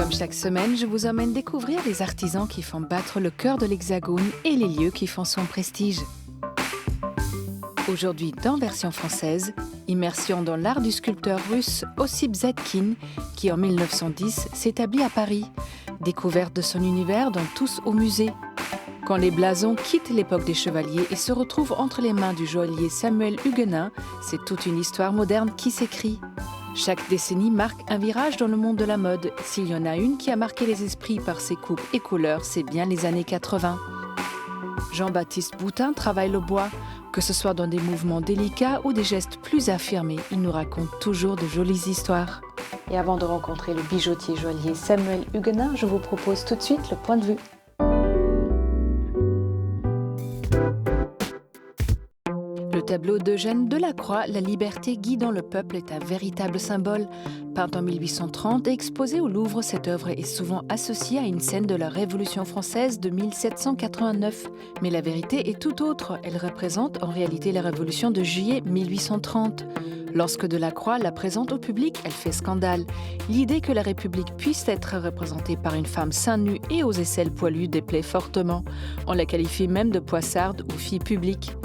Comme chaque semaine, je vous emmène découvrir les artisans qui font battre le cœur de l'Hexagone et les lieux qui font son prestige. Aujourd'hui, dans version française, immersion dans l'art du sculpteur russe Ossip Zadkine, qui en 1910 s'établit à Paris. Découverte de son univers dans Tous au musée. Quand les blasons quittent l'époque des chevaliers et se retrouvent entre les mains du joaillier Samuel Huguenin, c'est toute une histoire moderne qui s'écrit. Chaque décennie marque un virage dans le monde de la mode. S'il y en a une qui a marqué les esprits par ses coupes et couleurs, c'est bien les années 80. Jean-Baptiste Boutin travaille le bois. Que ce soit dans des mouvements délicats ou des gestes plus affirmés, il nous raconte toujours de jolies histoires. Et avant de rencontrer le bijoutier joaillier Samuel Huguenin, je vous propose tout de suite le point de vue. Le tableau d'Eugène Delacroix, La liberté guidant le peuple, est un véritable symbole. Peint en 1830 et exposé au Louvre, cette œuvre est souvent associée à une scène de la Révolution française de 1789. Mais la vérité est tout autre. Elle représente en réalité la Révolution de juillet 1830. Lorsque Delacroix la présente au public, elle fait scandale. L'idée que la République puisse être représentée par une femme seins nus et aux aisselles poilues déplaît fortement. On la qualifie même de poissarde ou fille publique.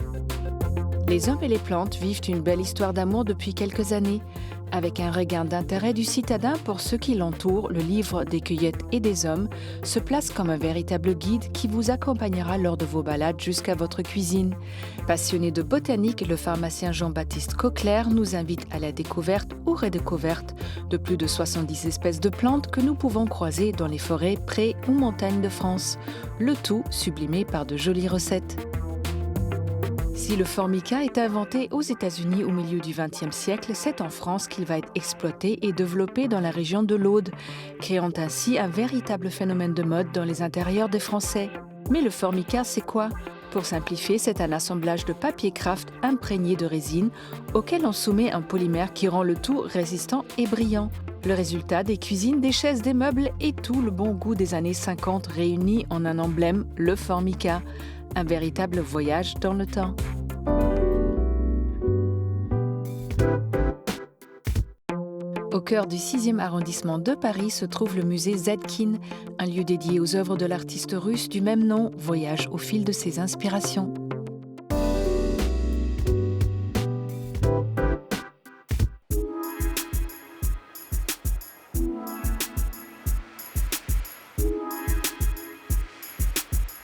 Les hommes et les plantes vivent une belle histoire d'amour depuis quelques années. Avec un regain d'intérêt du citadin pour ceux qui l'entourent, le livre des cueillettes et des hommes se place comme un véritable guide qui vous accompagnera lors de vos balades jusqu'à votre cuisine. Passionné de botanique, le pharmacien Jean-Baptiste Coquelaire nous invite à la découverte ou redécouverte de plus de 70 espèces de plantes que nous pouvons croiser dans les forêts, prés ou montagnes de France. Le tout sublimé par de jolies recettes. Si le formica est inventé aux États-Unis au milieu du XXe siècle, c'est en France qu'il va être exploité et développé dans la région de l'Aude, créant ainsi un véritable phénomène de mode dans les intérieurs des Français. Mais le formica, c'est quoi ? Pour simplifier, c'est un assemblage de papier craft imprégné de résine auquel on soumet un polymère qui rend le tout résistant et brillant. Le résultat, des cuisines, des chaises, des meubles et tout le bon goût des années 50 réunis en un emblème, le formica. Un véritable voyage dans le temps. Au cœur du 6e arrondissement de Paris se trouve le musée Zadkine, un lieu dédié aux œuvres de l'artiste russe du même nom, voyage au fil de ses inspirations.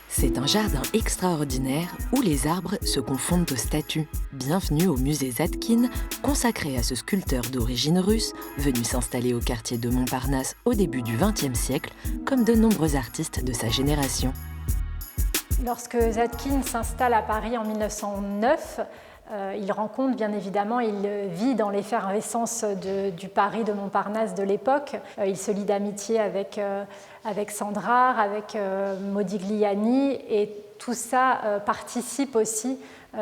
C'est un jardin extraordinaire où les arbres se confondent aux statues. Bienvenue au musée Zadkine, consacré à ce sculpteur d'origine russe, venu s'installer au quartier de Montparnasse au début du XXe siècle, comme de nombreux artistes de sa génération. Lorsque Zadkine s'installe à Paris en 1909, il rencontre, bien évidemment, il vit dans l'effervescence du Paris de Montparnasse de l'époque. Il se lie d'amitié avec Sandrard, avec Modigliani, et tout ça participe aussi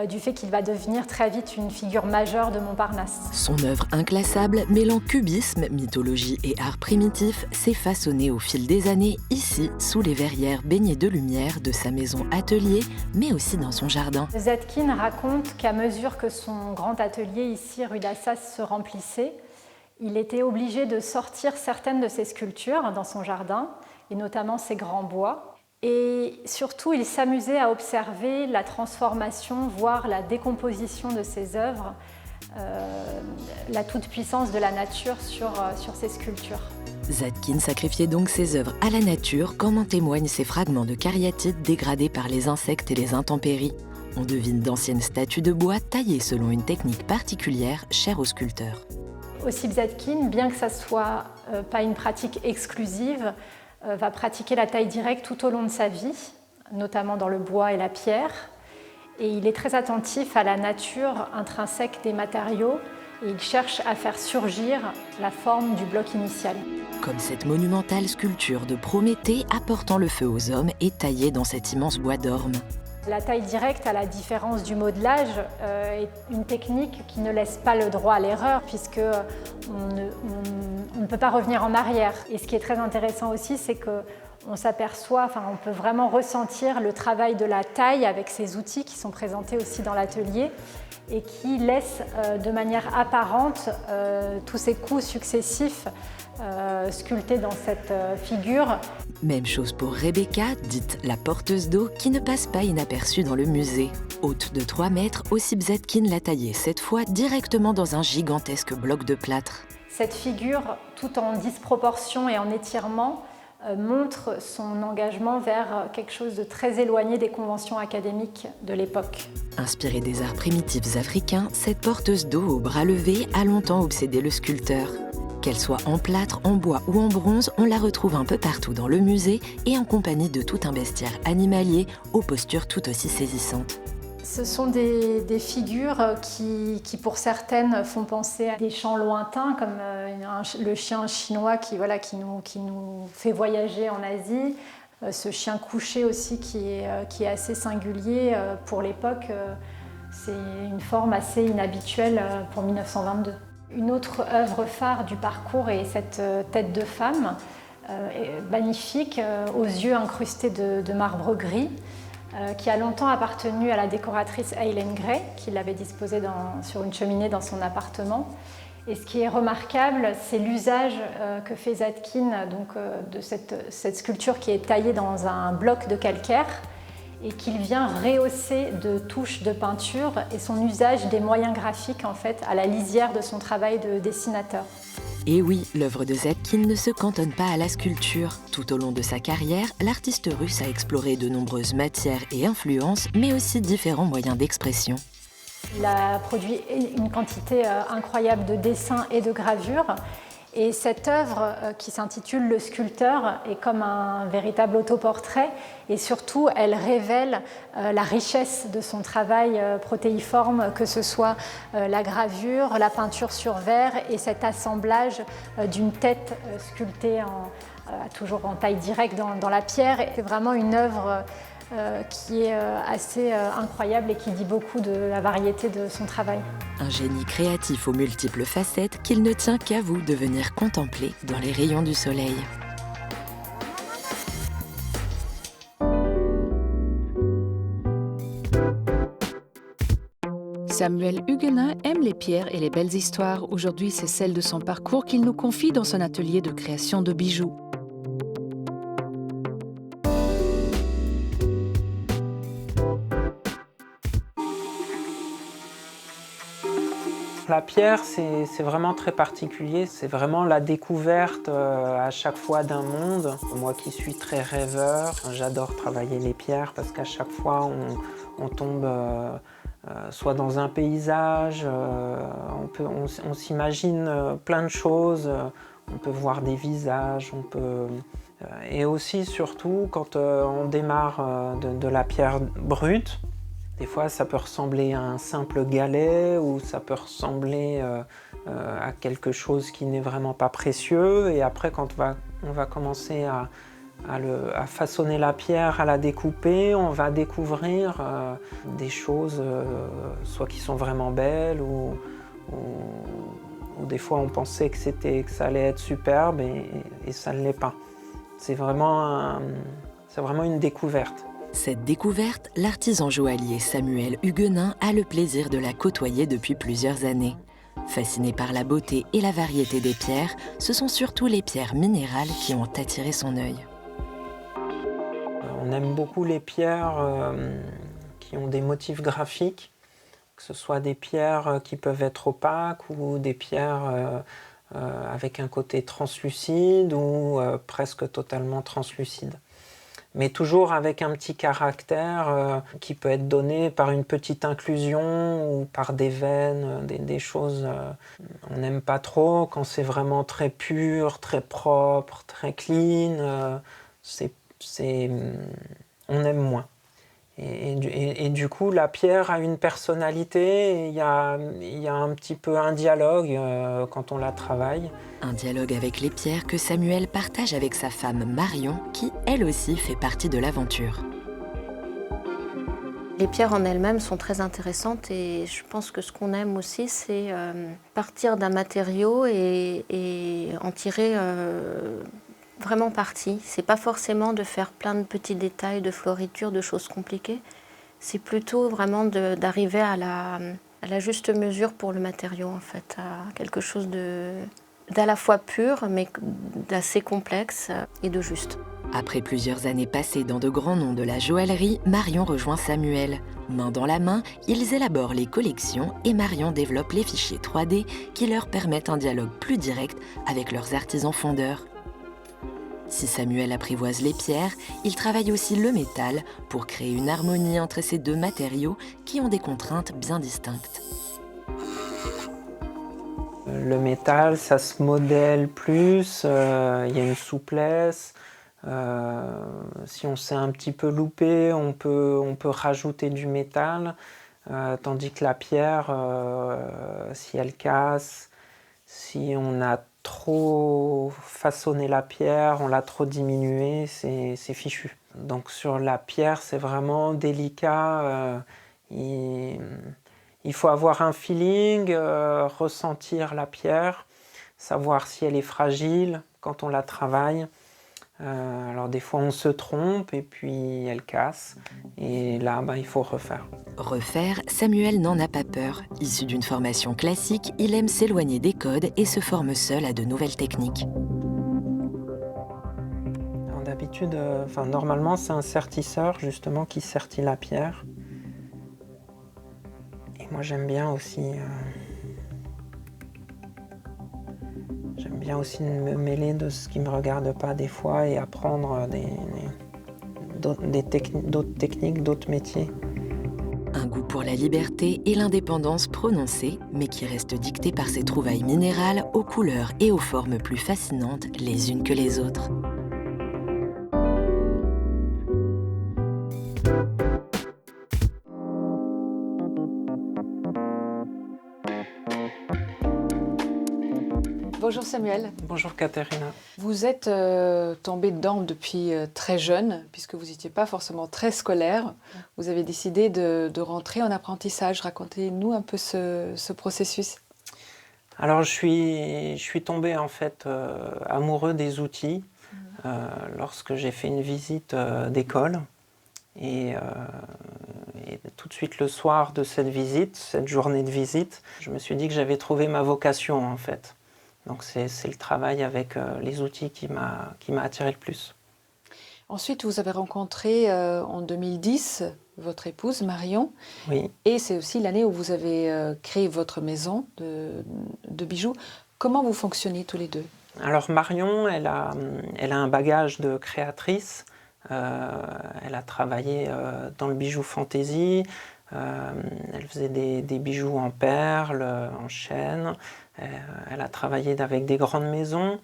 du fait qu'il va devenir très vite une figure majeure de Montparnasse. Son œuvre inclassable, mêlant cubisme, mythologie et art primitif, s'est façonnée au fil des années, ici, sous les verrières baignées de lumière de sa maison-atelier, mais aussi dans son jardin. Zadkine raconte qu'à mesure que son grand atelier, ici, rue d'Assas, se remplissait, il était obligé de sortir certaines de ses sculptures dans son jardin, et notamment ses grands bois. Et surtout, il s'amusait à observer la transformation, voire la décomposition de ses œuvres, la toute-puissance de la nature sur ses sculptures. Zadkine sacrifiait donc ses œuvres à la nature, comme en témoignent ces fragments de cariatide dégradés par les insectes et les intempéries. On devine d'anciennes statues de bois taillées selon une technique particulière chère aux sculpteurs. Ossip Zadkine, bien que ça ne soit pas une pratique exclusive, va pratiquer la taille directe tout au long de sa vie, notamment dans le bois et la pierre. Et il est très attentif à la nature intrinsèque des matériaux et il cherche à faire surgir la forme du bloc initial. Comme cette monumentale sculpture de Prométhée apportant le feu aux hommes et taillée dans cet immense bois d'orme. La taille directe, à la différence du modelage, est une technique qui ne laisse pas le droit à l'erreur puisqu'on ne peut pas revenir en arrière. Et ce qui est très intéressant aussi, c'est qu'on s'aperçoit, on peut vraiment ressentir le travail de la taille avec ces outils qui sont présentés aussi dans l'atelier. et qui laisse de manière apparente tous ces coups successifs sculptés dans cette figure. Même chose pour Rebecca, dite la porteuse d'eau, qui ne passe pas inaperçue dans le musée. Haute de 3 mètres, Ossip Zadkine l'a taillée cette fois directement dans un gigantesque bloc de plâtre. Cette figure, tout en disproportion et en étirement, montre son engagement vers quelque chose de très éloigné des conventions académiques de l'époque. Inspirée des arts primitifs africains, cette porteuse d'eau au bras levé a longtemps obsédé le sculpteur. Qu'elle soit en plâtre, en bois ou en bronze, on la retrouve un peu partout dans le musée et en compagnie de tout un bestiaire animalier aux postures tout aussi saisissantes. Ce sont des figures qui, pour certaines, font penser à des chants lointains, comme le chien chinois qui nous fait voyager en Asie. Ce chien couché aussi qui est assez singulier pour l'époque. C'est une forme assez inhabituelle pour 1922. Une autre œuvre phare du parcours est cette tête de femme, magnifique, aux yeux incrustés de marbre gris, qui a longtemps appartenu à la décoratrice Eileen Gray, qui l'avait disposée sur une cheminée dans son appartement. Et ce qui est remarquable, c'est l'usage que fait Zadkine de cette sculpture qui est taillée dans un bloc de calcaire et qu'il vient rehausser de touches de peinture et son usage des moyens graphiques en fait à la lisière de son travail de dessinateur. Et oui, l'œuvre de Zadkine ne se cantonne pas à la sculpture. Tout au long de sa carrière, l'artiste russe a exploré de nombreuses matières et influences, mais aussi différents moyens d'expression. Il a produit une quantité incroyable de dessins et de gravures. Et cette œuvre qui s'intitule Le sculpteur est comme un véritable autoportrait et surtout elle révèle la richesse de son travail protéiforme, que ce soit la gravure, la peinture sur verre et cet assemblage d'une tête sculptée toujours en taille directe dans la pierre. C'est vraiment une œuvre qui est assez incroyable et qui dit beaucoup de la variété de son travail. Un génie créatif aux multiples facettes qu'il ne tient qu'à vous de venir contempler dans les rayons du soleil. Samuel Huguenin aime les pierres et les belles histoires. Aujourd'hui, c'est celle de son parcours qu'il nous confie dans son atelier de création de bijoux. La pierre, c'est vraiment très particulier. C'est vraiment la découverte à chaque fois d'un monde. Moi qui suis très rêveur, j'adore travailler les pierres parce qu'à chaque fois, on tombe soit dans un paysage, on s'imagine plein de choses. On peut voir des visages, et aussi, surtout, quand on démarre de la pierre brute, des fois, ça peut ressembler à un simple galet ou ça peut ressembler à quelque chose qui n'est vraiment pas précieux. Et après, quand on va commencer à façonner la pierre, à la découper, on va découvrir des choses soit qui sont vraiment belles ou des fois on pensait que ça allait être superbe et ça ne l'est pas. C'est vraiment une découverte. Cette découverte, l'artisan joaillier Samuel Huguenin a le plaisir de la côtoyer depuis plusieurs années. Fasciné par la beauté et la variété des pierres, ce sont surtout les pierres minérales qui ont attiré son œil. On aime beaucoup les pierres qui ont des motifs graphiques, que ce soit des pierres qui peuvent être opaques ou des pierres avec un côté translucide ou presque totalement translucide. Mais toujours avec un petit caractère qui peut être donné par une petite inclusion ou par des veines, des choses. On n'aime pas trop quand c'est vraiment très pur, très propre, très clean. On aime moins. Et du coup, la pierre a une personnalité, il y a un petit peu un dialogue quand on la travaille. Un dialogue avec les pierres que Samuel partage avec sa femme Marion, qui, elle aussi, fait partie de l'aventure. Les pierres en elles-mêmes sont très intéressantes et je pense que ce qu'on aime aussi, c'est partir d'un matériau et en tirer vraiment parti. C'est pas forcément de faire plein de petits détails, de floritures, de choses compliquées. C'est plutôt vraiment d'arriver à à la juste mesure pour le matériau, en fait, à quelque chose d'à la fois pur, mais d'assez complexe et de juste. Après plusieurs années passées dans de grands noms de la joaillerie, Marion rejoint Samuel. Main dans la main, ils élaborent les collections et Marion développe les fichiers 3D qui leur permettent un dialogue plus direct avec leurs artisans fondeurs. Si Samuel apprivoise les pierres, il travaille aussi le métal pour créer une harmonie entre ces deux matériaux qui ont des contraintes bien distinctes. Le métal, ça se modèle plus, il y a une souplesse. Si on s'est un petit peu loupé, on peut rajouter du métal, tandis que la pierre, si elle casse, si on a trop façonné la pierre, on l'a trop diminuée, c'est fichu. Donc sur la pierre, c'est vraiment délicat. Il faut avoir un feeling, ressentir la pierre, savoir si elle est fragile quand on la travaille. Alors des fois on se trompe et puis elle casse et là il faut refaire. Refaire, Samuel n'en a pas peur. Issu d'une formation classique, il aime s'éloigner des codes et se forme seul à de nouvelles techniques. D'habitude, normalement c'est un sertisseur justement qui sertit la pierre. Et moi j'aime bien aussi me mêler de ce qui ne me regarde pas des fois et apprendre d'autres techniques, d'autres métiers. Un goût pour la liberté et l'indépendance prononcée, mais qui reste dicté par ses trouvailles minérales aux couleurs et aux formes plus fascinantes les unes que les autres. Bonjour Samuel. Bonjour Katharina. Vous êtes tombé dedans depuis très jeune, puisque vous n'étiez pas forcément très scolaire. Vous avez décidé de rentrer en apprentissage. Racontez-nous un peu ce processus. Alors je suis tombé en fait amoureux des outils lorsque j'ai fait une visite d'école. Et tout de suite le soir de cette visite, cette journée de visite, je me suis dit que j'avais trouvé ma vocation en fait. Donc c'est le travail avec les outils qui m'a attiré le plus. Ensuite, vous avez rencontré en 2010 votre épouse Marion. Oui. Et c'est aussi l'année où vous avez créé votre maison de bijoux. Comment vous fonctionnez tous les deux? Alors Marion, elle a un bagage de créatrice. Elle a travaillé dans le bijou fantaisie. Elle faisait des bijoux en perles, en chêne. Elle a travaillé avec des grandes maisons.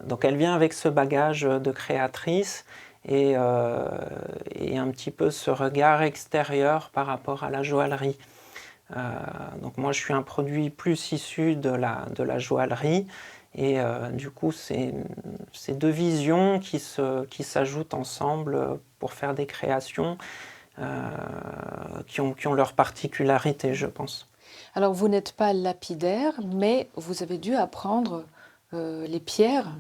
Donc elle vient avec ce bagage de créatrice et un petit peu ce regard extérieur par rapport à la joaillerie. Donc moi je suis un produit plus issu de la joaillerie et du coup c'est deux visions qui s'ajoutent ensemble pour faire des créations qui ont leur particularité, je pense. Alors, vous n'êtes pas lapidaire, mais vous avez dû apprendre les pierres,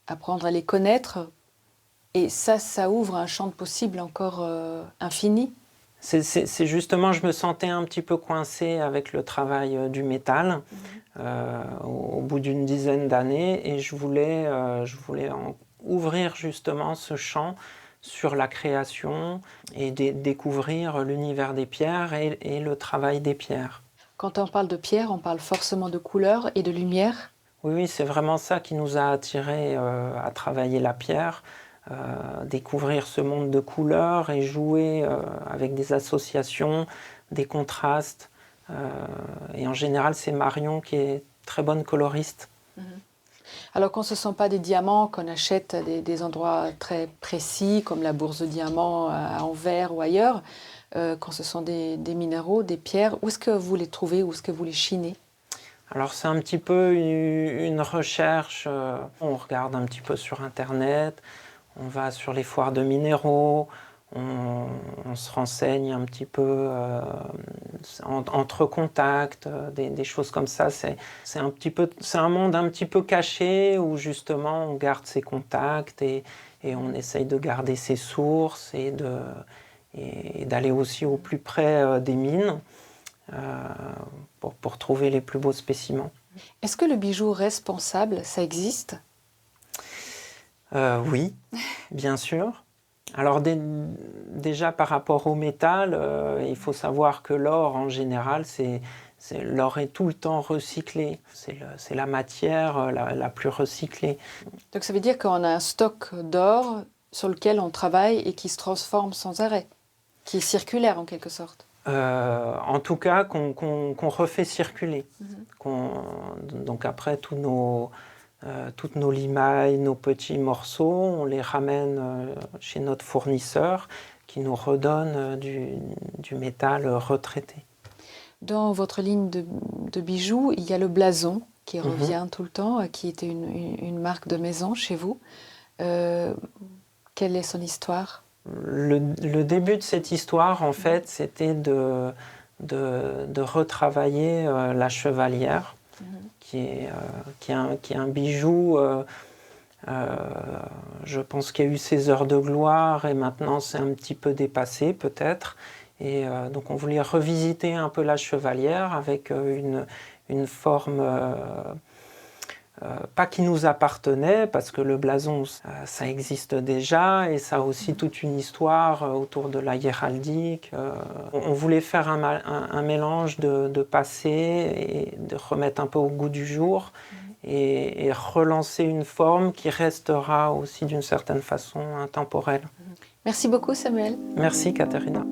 apprendre à les connaître. Et ça ouvre un champ de possibles encore infini. C'est justement, je me sentais un petit peu coincée avec le travail du métal au bout d'une dizaine d'années. Et je voulais ouvrir justement ce champ sur la création et découvrir l'univers des pierres et le travail des pierres. Quand on parle de pierre, on parle forcément de couleur et de lumière. Oui, c'est vraiment ça qui nous a attirés à travailler la pierre, découvrir ce monde de couleurs et jouer avec des associations, des contrastes. Et en général, c'est Marion qui est très bonne coloriste. Alors quand ce ne sont pas des diamants qu'on achète à des endroits très précis, comme la Bourse de Diamants à Anvers ou ailleurs, quand ce sont des minéraux, des pierres, où est-ce que vous les trouvez, où est-ce que vous les chinez? Alors c'est un petit peu une recherche, on regarde un petit peu sur Internet, on va sur les foires de minéraux, on se renseigne un petit peu entre contacts, des choses comme ça. C'est un monde un petit peu caché où justement on garde ses contacts et on essaye de garder ses sources et d'aller aussi au plus près des mines. pour trouver les plus beaux spécimens. Est-ce que le bijou responsable, ça existe ? Oui, bien sûr. Alors déjà par rapport au métal, il faut savoir que l'or en général, l'or est tout le temps recyclé. C'est la matière la plus recyclée. Donc ça veut dire qu'on a un stock d'or sur lequel on travaille et qui se transforme sans arrêt, qui est circulaire en quelque sorte. En tout cas, qu'on refait circuler. Donc après, toutes nos limailles, nos petits morceaux, on les ramène chez notre fournisseur qui nous redonne du métal retraité. Dans votre ligne de bijoux, il y a le blason qui revient tout le temps, qui était une marque de maison chez vous. Quelle est son histoire ? Le début de cette histoire, en fait, c'était de retravailler la chevalière, qui est un bijou, je pense qu'il y a eu ses heures de gloire et maintenant c'est un petit peu dépassé peut-être. Et donc on voulait revisiter un peu la chevalière avec une forme... pas qui nous appartenait, parce que le blason, ça existe déjà, et ça a aussi toute une histoire autour de la héraldique. On voulait faire un mélange de passé et de remettre un peu au goût du jour, et relancer une forme qui restera aussi d'une certaine façon intemporelle. Merci beaucoup Samuel. Merci Katharina.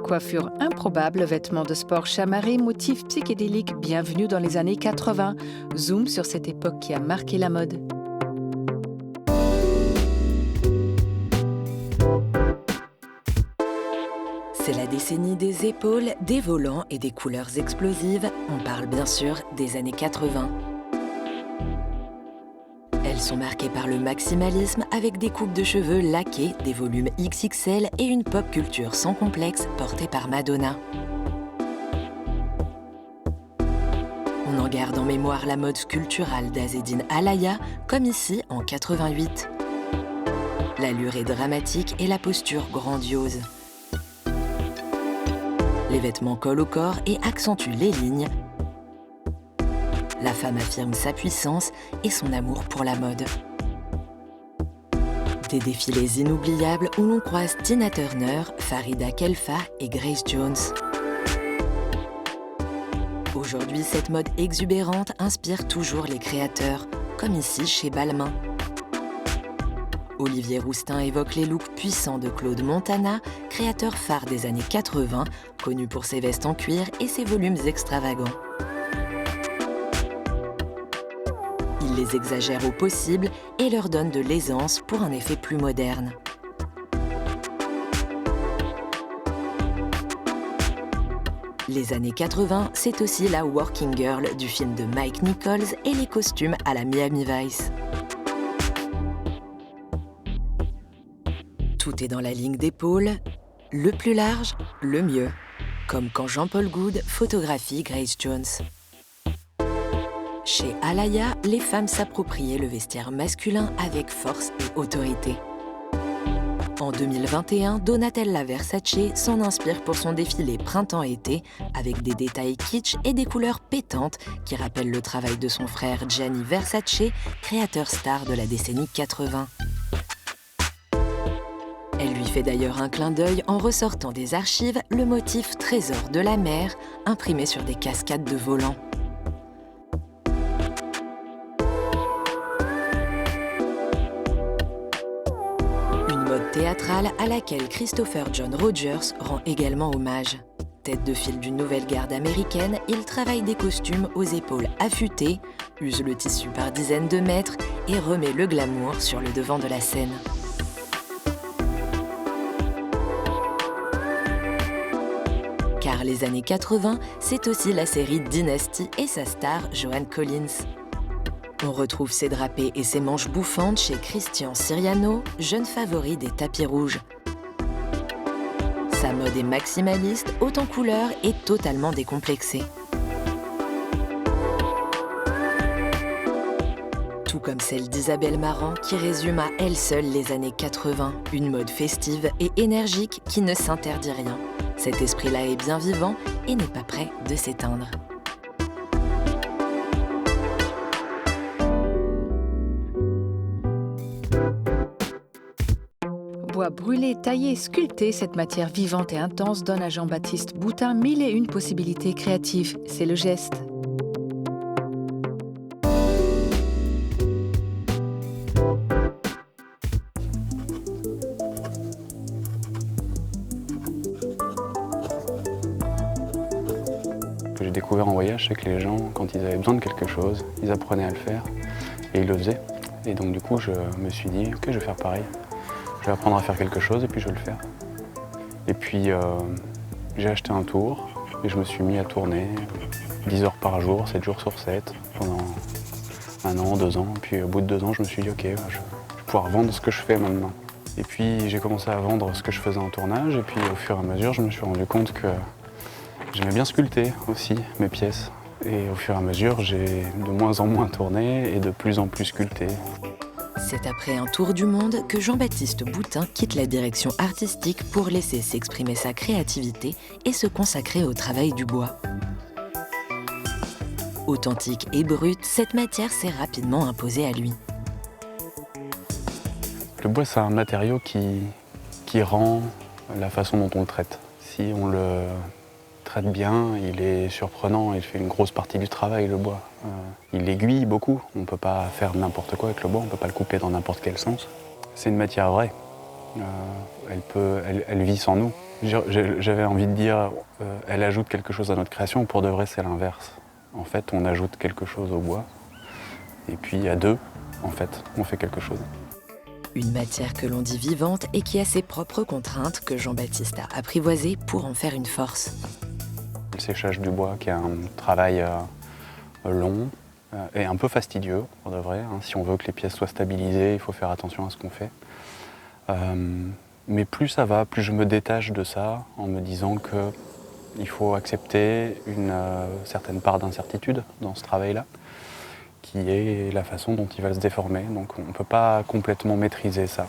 Coiffure improbable, vêtements de sport chamarrés, motifs psychédéliques, bienvenue dans les années 80. Zoom sur cette époque qui a marqué la mode. C'est la décennie des épaules, des volants et des couleurs explosives. On parle bien sûr des années 80. Elles sont marquées par le maximalisme avec des coupes de cheveux laquées, des volumes XXL et une pop culture sans complexe portée par Madonna. On en garde en mémoire la mode sculpturale d'Azzedine Alaïa, comme ici en 88. L'allure est dramatique et la posture grandiose. Les vêtements collent au corps et accentuent les lignes. La femme affirme sa puissance et son amour pour la mode. Des défilés inoubliables où l'on croise Tina Turner, Farida Khelfa et Grace Jones. Aujourd'hui, cette mode exubérante inspire toujours les créateurs, comme ici chez Balmain. Olivier Roustin évoque les looks puissants de Claude Montana, créateur phare des années 80, connu pour ses vestes en cuir et ses volumes extravagants. Il les exagère au possible et leur donne de l'aisance pour un effet plus moderne. Les années 80, c'est aussi la working girl du film de Mike Nichols et les costumes à la Miami Vice. Tout est dans la ligne d'épaule, le plus large, le mieux. Comme quand Jean-Paul Goude photographie Grace Jones. Chez Alaïa, les femmes s'appropriaient le vestiaire masculin avec force et autorité. En 2021, Donatella Versace s'en inspire pour son défilé printemps-été avec des détails kitsch et des couleurs pétantes qui rappellent le travail de son frère Gianni Versace, créateur star de la décennie 80. Elle lui fait d'ailleurs un clin d'œil en ressortant des archives le motif Trésor de la mer imprimé sur des cascades de volants. Théâtrale à laquelle Christopher John Rogers rend également hommage. Tête de file d'une nouvelle garde américaine, il travaille des costumes aux épaules affûtées, use le tissu par dizaines de mètres et remet le glamour sur le devant de la scène. Car les années 80, c'est aussi la série Dynasty et sa star Joan Collins. On retrouve ses drapés et ses manches bouffantes chez Christian Siriano, jeune favori des tapis rouges. Sa mode est maximaliste, haute en couleurs et totalement décomplexée. Tout comme celle d'Isabelle Marant qui résume à elle seule les années 80, une mode festive et énergique qui ne s'interdit rien. Cet esprit-là est bien vivant et n'est pas prêt de s'éteindre. Bois brûlé, taillé, sculpté, cette matière vivante et intense donne à Jean-Baptiste Boutin mille et une possibilités créatives. C'est le geste. Ce que j'ai découvert en voyage, c'est que les gens, quand ils avaient besoin de quelque chose, ils apprenaient à le faire et ils le faisaient. Et donc du coup, je me suis dit, ok, je vais faire pareil. Je vais apprendre à faire quelque chose et puis je vais le faire. Et puis j'ai acheté un tour et je me suis mis à tourner 10 heures par jour, 7 jours sur 7, pendant 1 an, 2 ans. Puis au bout de 2 ans, je me suis dit, ok, je vais pouvoir vendre ce que je fais maintenant. Et puis j'ai commencé à vendre ce que je faisais en tournage et puis au fur et à mesure, je me suis rendu compte que j'aimais bien sculpter aussi mes pièces. Et au fur et à mesure, j'ai de moins en moins tourné et de plus en plus sculpté. C'est après un tour du monde que Jean-Baptiste Boutin quitte la direction artistique pour laisser s'exprimer sa créativité et se consacrer au travail du bois. Authentique et brute, cette matière s'est rapidement imposée à lui. Le bois, c'est un matériau qui rend la façon dont on le traite. Si on le traite bien, il est surprenant, il fait une grosse partie du travail, le bois. Il aiguille beaucoup, on ne peut pas faire n'importe quoi avec le bois, on ne peut pas le couper dans n'importe quel sens. C'est une matière vraie, elle vit sans nous. J'avais envie de dire, elle ajoute quelque chose à notre création, pour de vrai c'est l'inverse. En fait, on ajoute quelque chose au bois, et puis à deux, en fait, on fait quelque chose. Une matière que l'on dit vivante et qui a ses propres contraintes que Jean-Baptiste a apprivoisées pour en faire une force. Le séchage du bois, qui est un travail long et un peu fastidieux, pour de vrai. Si on veut que les pièces soient stabilisées, il faut faire attention à ce qu'on fait. Mais plus ça va, plus je me détache de ça en me disant qu'il faut accepter une certaine part d'incertitude dans ce travail-là, qui est la façon dont il va se déformer. Donc on ne peut pas complètement maîtriser ça.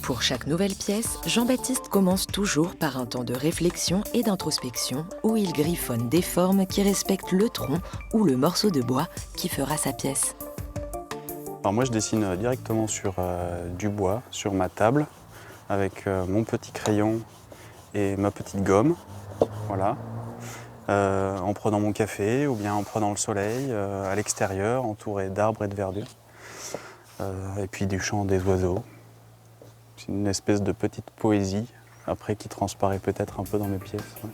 Pour chaque nouvelle pièce, Jean-Baptiste commence toujours par un temps de réflexion et d'introspection où il griffonne des formes qui respectent le tronc ou le morceau de bois qui fera sa pièce. Alors moi je dessine directement sur du bois, sur ma table, avec mon petit crayon et ma petite gomme, voilà. En prenant mon café ou bien en prenant le soleil à l'extérieur, entouré d'arbres et de verdure, et puis du chant des oiseaux. C'est une espèce de petite poésie, après qui transparaît peut-être un peu dans mes pièces. Ouais.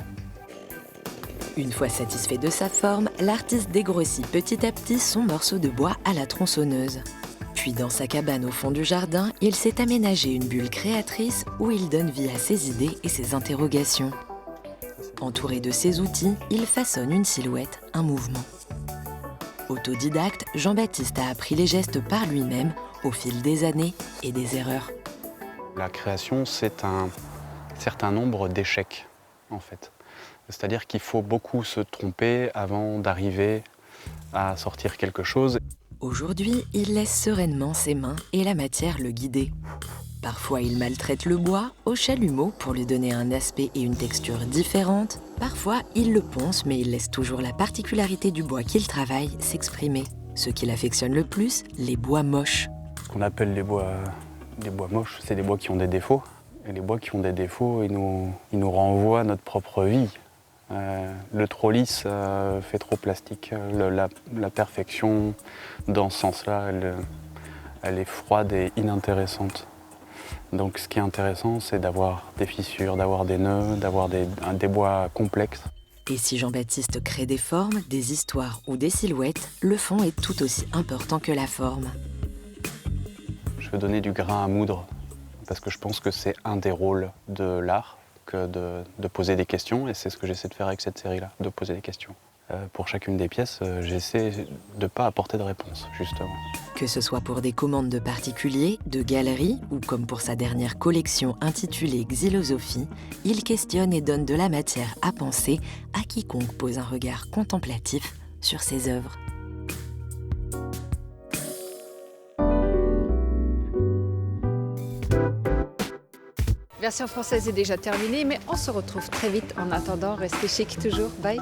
Une fois satisfait de sa forme, l'artiste dégrossit petit à petit son morceau de bois à la tronçonneuse. Puis dans sa cabane au fond du jardin, il s'est aménagé une bulle créatrice où il donne vie à ses idées et ses interrogations. Entouré de ses outils, il façonne une silhouette, un mouvement. Autodidacte, Jean-Baptiste a appris les gestes par lui-même au fil des années et des erreurs. La création, c'est un certain nombre d'échecs, en fait. C'est-à-dire qu'il faut beaucoup se tromper avant d'arriver à sortir quelque chose. Aujourd'hui, il laisse sereinement ses mains et la matière le guider. Parfois, il maltraite le bois au chalumeau pour lui donner un aspect et une texture différentes. Parfois, il le ponce, mais il laisse toujours la particularité du bois qu'il travaille s'exprimer. Ce qu'il affectionne le plus, les bois moches. Ce qu'on appelle les bois moches, c'est des bois qui ont des défauts. Et les bois qui ont des défauts, ils nous renvoient à notre propre vie. Le trop lisse fait trop plastique. La perfection, dans ce sens-là, elle est froide et inintéressante. Donc ce qui est intéressant, c'est d'avoir des fissures, d'avoir des nœuds, d'avoir des bois complexes. Et si Jean-Baptiste crée des formes, des histoires ou des silhouettes, le fond est tout aussi important que la forme. Je veux donner du grain à moudre, parce que je pense que c'est un des rôles de l'art, que de poser des questions, et c'est ce que j'essaie de faire avec cette série-là, de poser des questions. Pour chacune des pièces, j'essaie de ne pas apporter de réponse, justement. Que ce soit pour des commandes de particuliers, de galeries, ou comme pour sa dernière collection intitulée Xylosophie, il questionne et donne de la matière à penser à quiconque pose un regard contemplatif sur ses œuvres. version française est déjà terminée, mais on se retrouve très vite. En attendant, restez chic toujours. Bye.